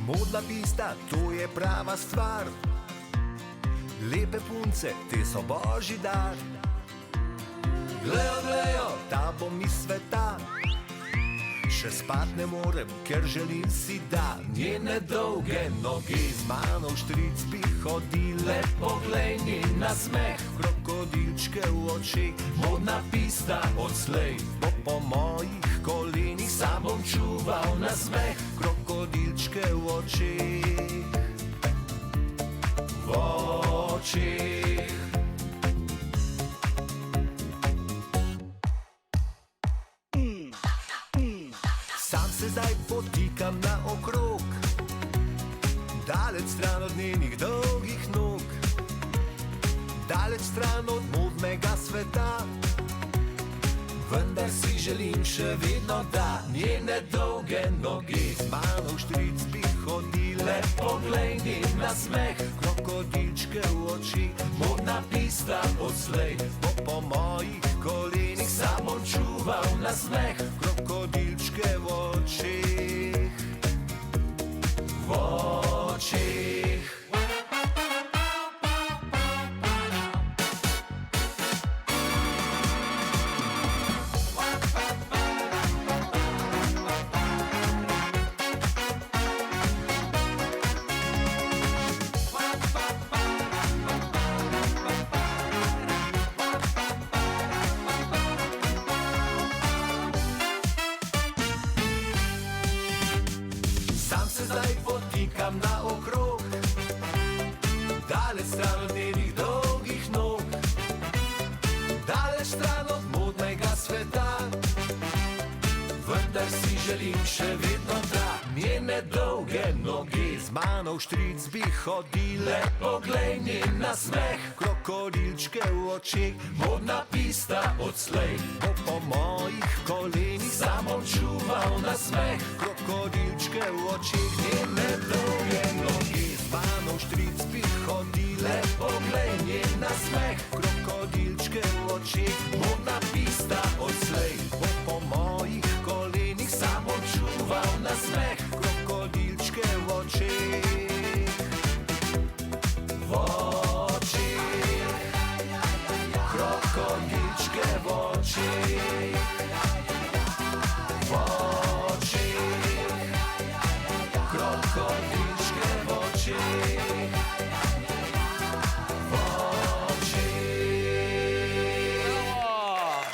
Modna pista, to je prava stvar. Lepe punce, te so božji dar. Glejo, glejo, ta bo mi sveta. Še spat ne morem, ker želim si, da njene dolge noge z mano v štric bi hodile. Poglej njen nasmeh, krokodilčke v očeh. Modna pista odslej bo po mojih kolenih. Sam bom čuval nasmeh, krokodilčke v očeh. V očeh. Sam se zdaj potikam naokrog, daleč stran od njenih dolgih nog, daleč stran od modnega sveta. Vendar si želim še vedno, da njene dolge noge z mano v štric bi hodile. Poglej njen nasmeh, krokodilčke v očih. Modna pista odslej bo po mojih kolenih. Sam bom čuval nasmeh, krokodilčke v očeh. V očeh. Zdaj potikam naokrog, daleč stran od njenih dolgih nog, daleč stran od modnega sveta. Vendar si želim še vedno, da njene dolge noge z mano v štric bi hodile. Poglej njen nasmeh, krokodilčke v očeh. Modna pista odslej bo po mojih kolenih. Sam bom čuval nasmeh, krokodilčke v očeh.